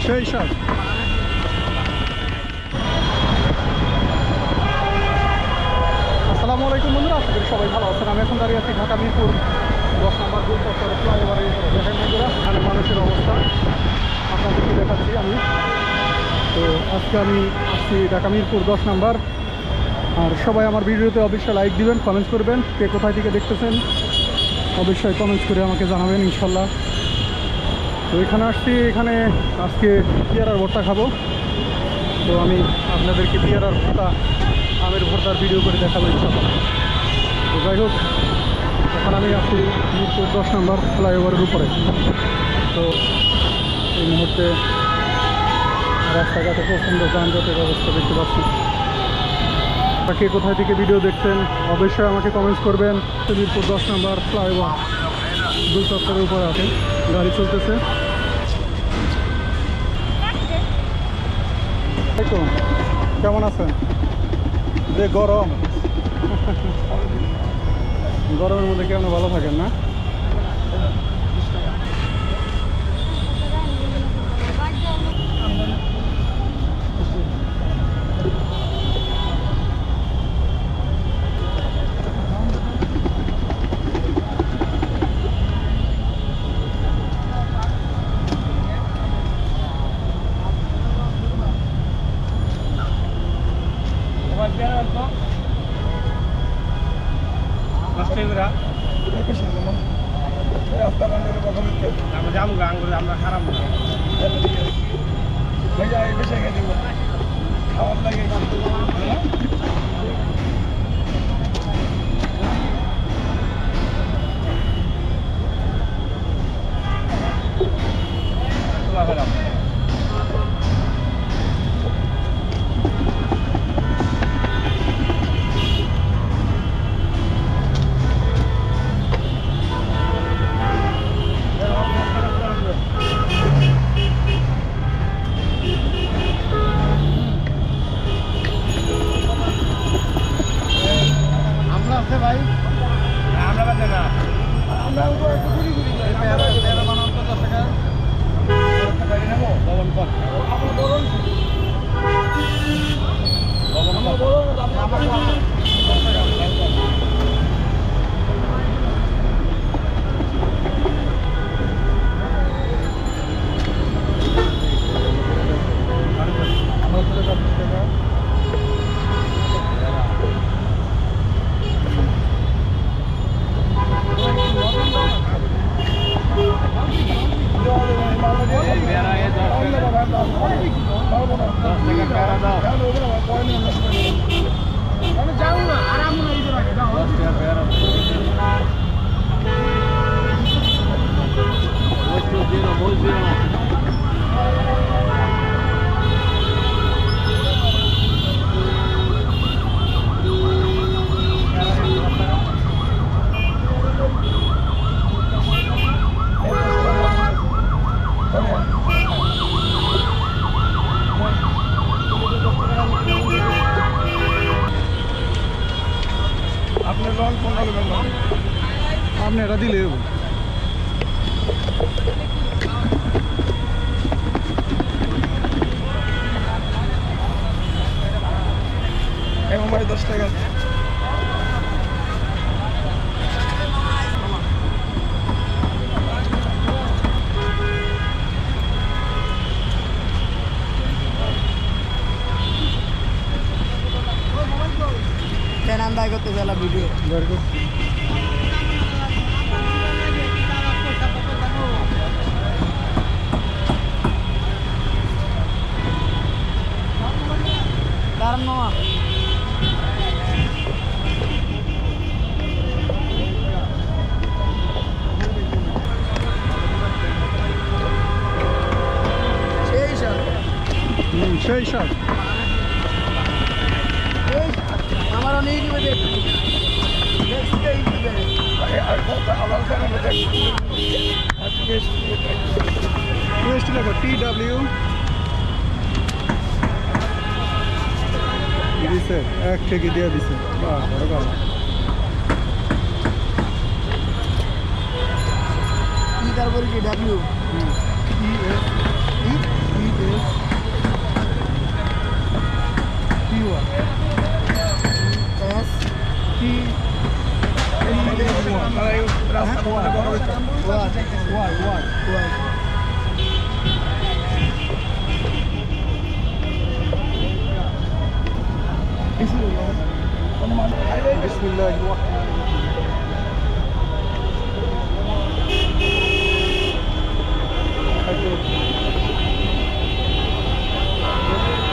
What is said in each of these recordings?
সেই স্বাদ। আসসালামু আলাইকুম বন্ধুরা, আশা করি সবাই ভালো আছেন। আমি এখন দাঁড়িয়ে আছি ঢাকা মিরপুর 10 নম্বর গোলচত্বরে ফ্লাইওভারে। দেখেন বন্ধুরা, এখানে মানুষের অবস্থা আপনাদেরকে দেখাচ্ছি আমি। তো আজকে আমি আসছি ঢাকা মিরপুর 10 নম্বর। আর সবাই আমার ভিডিওতে অবশ্যই লাইক দিবেন, কমেন্টস করবেন। কে কোথায় থেকে দেখতেছেন অবশ্যই কমেন্টস করে আমাকে জানাবেন ইনশাল্লাহ। তো এখানে আসছি, এখানে আজকে পেয়ারার ভর্তা খাবো। তো আমি আপনাদেরকে পেয়ারার ভর্তা, আমের ভর্তার ভিডিও করে দেখাবো ইনশাল্লাহ। তো যাই হোক, এখন আমি আসছি মিরপুর 10 নম্বর ফ্লাইওভারের উপরে। তো এই মুহূর্তে রাস্তাঘাটে প্রচণ্ড যানজটের অবস্থা দেখতে পাচ্ছি। কে কোথায় থেকে ভিডিও দেখছেন অবশ্যই আমাকে কমেন্টস করবেন। মিরপুর 10 নম্বর ফ্লাইওভার দুই চত্বরের উপরে আছে, গাড়ি চলতেছে। কেমন আছেন? যে গরম, গরমের মধ্যে কেমন ভালো থাকেন না? আমরা খারাপ খাওয়ার লাগে। আপনি এটা দিলে এবং 10 টাকা। আন্দাজ করতে গেল ভিডিও কারণ মামা সেই স্বাদ। আমার অনেক টুয়েস্টি লেখো, TW দিছে, 1 থেকে দিয়ে দিছে। বাহ, বড় কথা। তারপরে কি ডাব্লিউ রাস্তা বড় হচ্ছে বিসমিল্লাহির রহমানির রহিম।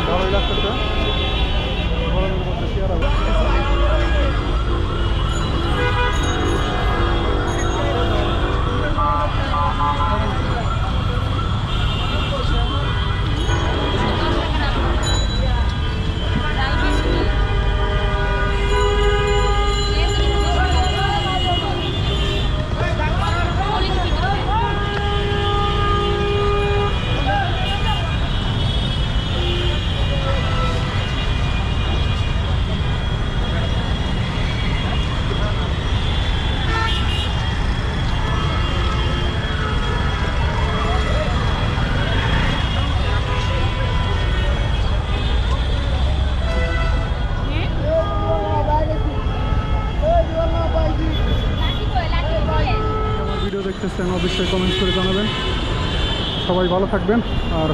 ভালোই লাগতেছে গরমের মধ্যে পেয়ারা। ভিডিও দেখতেছেন অবশ্যই কমেন্ট করে জানাবেন। সবাই ভালো থাকবেন আর